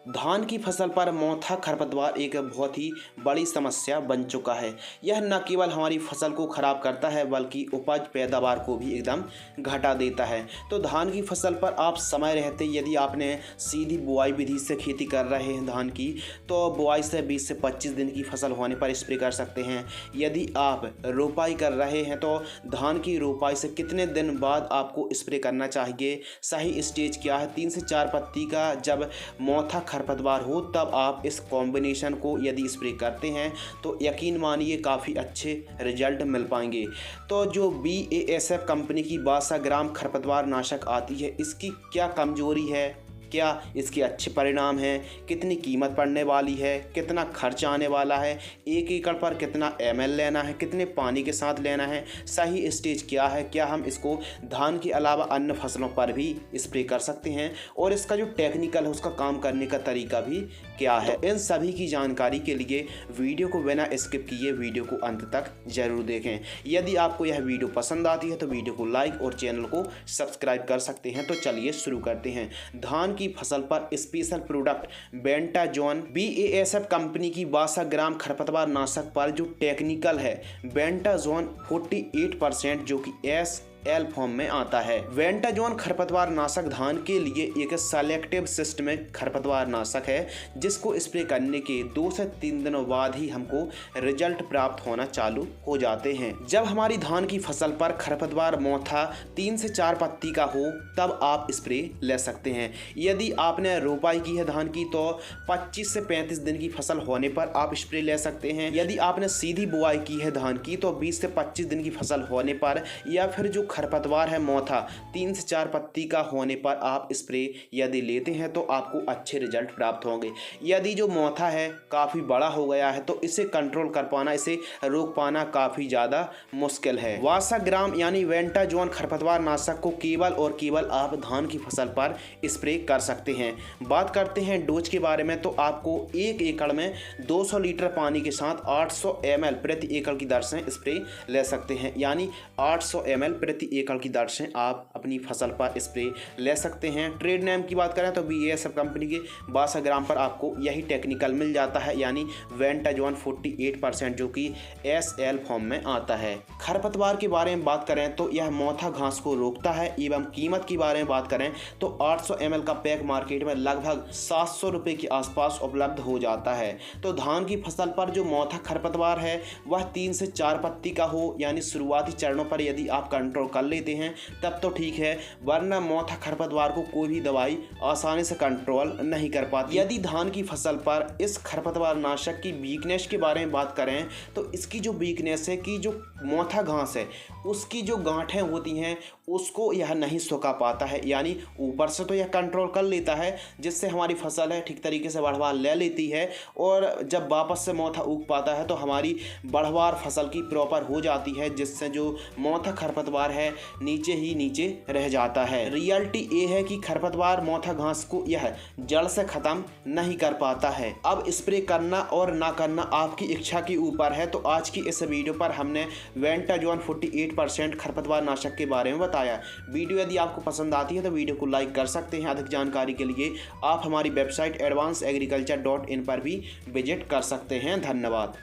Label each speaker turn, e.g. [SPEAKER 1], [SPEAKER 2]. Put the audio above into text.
[SPEAKER 1] धान की फसल पर मोथा खरपतवार एक बहुत ही बड़ी समस्या बन चुका है। यह न केवल हमारी फसल को खराब करता है बल्कि उपज पैदावार को भी एकदम घटा देता है। तो धान की फसल पर आप समय रहते यदि आपने सीधी बुआई विधि से खेती कर रहे हैं धान की, तो बुआई से 20 से 25 दिन की फसल होने पर स्प्रे कर सकते हैं। यदि आप रोपाई कर रहे हैं तो धान की रोपाई से कितने दिन बाद आपको स्प्रे करना चाहिए, सही स्टेज क्या है, 3 से 4 पत्ती का जब मोथा खरपतवार हो तब आप इस कॉम्बिनेशन को यदि स्प्रे करते हैं तो यकीन मानिए काफ़ी अच्छे रिजल्ट मिल पाएंगे। तो जो BASF कंपनी की 12 ग्राम खरपतवार नाशक आती है, इसकी क्या कमजोरी है, क्या इसके अच्छे परिणाम हैं, कितनी कीमत पड़ने वाली है, कितना खर्च आने वाला है, 1 एकड़ पर कितना ml लेना है, कितने पानी के साथ लेना है, सही स्टेज क्या है, क्या हम इसको धान के अलावा अन्य फसलों पर भी स्प्रे कर सकते हैं और इसका जो टेक्निकल है उसका काम करने का तरीका भी क्या है। तो इन सभी की जानकारी के लिए वीडियो को बिना स्किप किए वीडियो को अंत तक जरूर देखें। यदि आपको यह वीडियो पसंद आती है तो वीडियो को लाइक और चैनल को सब्सक्राइब कर सकते हैं। तो चलिए शुरू करते हैं। धान की फसल पर स्पेशल प्रोडक्ट बेंटाजॉन BASF कंपनी की 12 ग्राम खरपतवार नाशक पर जो टेक्निकल है बेंटाजॉन 48% जो कि SL फॉर्म में आता है। बेंटाजॉन खरपतवार नाशक धान के लिए एक सेलेक्टिव सिस्टमिक खरपतवार नाशक है जिसको स्प्रे करने के 2 से 3 दिनों बाद ही हमको रिजल्ट प्राप्त होना चालू हो जाते हैं। जब हमारी धान की फसल पर खरपतवार मोथा 3 से 4 पत्ती का हो तब आप स्प्रे ले सकते हैं। यदि आपने रोपाई की है धान की तो 25 से 35 दिन की फसल होने पर आप स्प्रे ले सकते हैं। यदि आपने सीधी बुआई की है धान की तो 20 से 25 दिन की फसल होने पर या फिर जो खरपतवार है मोथा 3 से 4 पत्ती का होने पर आप स्प्रे यदि लेते हैं तो आपको अच्छे रिजल्ट प्राप्त होंगे। यदि जो मोथा है काफ़ी बड़ा हो गया है तो इसे कंट्रोल कर पाना, इसे रोक पाना काफ़ी ज़्यादा मुश्किल है। 12 ग्राम यानी बेंटाजॉन खरपतवार नाशक को केवल और केवल आप धान की फसल पर स्प्रे कर सकते हैं। बात करते हैं डोज के बारे में तो आपको 1 एकड़ में 200 लीटर पानी के साथ 800 ml प्रति एकड़ की दर से स्प्रे ले सकते हैं। यानी 800 ml प्रति एकड़ की दर से आप अपनी फसल पर स्प्रे ले सकते हैं। ट्रेड नेम की बात करें तो BASF कंपनी के 12 ग्राम पर आपको यही टेक्निकल मिल जाता है, यानी बेंटाजॉन 48% जो कि SL फॉर्म में आता है। खरपतवार के बारे में बात करें तो यह मोथा घास को रोकता है। एवं कीमत के बारे में बात करें तो 800 ml का पैक मार्केट में लगभग 700 रुपये के आसपास उपलब्ध हो जाता है। तो धान की फसल पर जो मोथा खरपतवार है वह 3 से 4 पत्ती का हो, यानी शुरुआती चरणों पर यदि आप कंट्रोल कर लेते हैं तब तो ठीक है, वरना मोथा खरपतवार को कोई भी दवाई आसानी से कंट्रोल नहीं कर पाती। यदि धान की फसल पर इस खरपतवार नाशक की वीकनेस के बारे में बात करें तो इसकी जो वीकनेस है कि जो मोथा घास है उसकी जो गांठें होती हैं उसको यह नहीं सुखा पाता है। यानी ऊपर से तो यह कंट्रोल कर लेता है जिससे हमारी फसल है ठीक तरीके से बढ़वार ले लेती है और जब वापस से मोथा उग पाता है तो हमारी बढ़वार फसल की प्रॉपर हो जाती है, जिससे जो मोथा खरपतवार है नीचे ही नीचे रह जाता है। रियलिटी ये है कि खरपतवार मोथा घास को यह जड़ से ख़त्म नहीं कर पाता है। अब स्प्रे करना और ना करना आपकी इच्छा के ऊपर है। तो आज की इस वीडियो पर हमने बेंटाजॉन 48% खरपतवार नाशक के बारे में बताया। वीडियो यदि आपको पसंद आती है तो वीडियो को लाइक कर सकते हैं। अधिक जानकारी के लिए आप हमारी वेबसाइट advanceagriculture.in पर भी विजिट कर सकते हैं। धन्यवाद।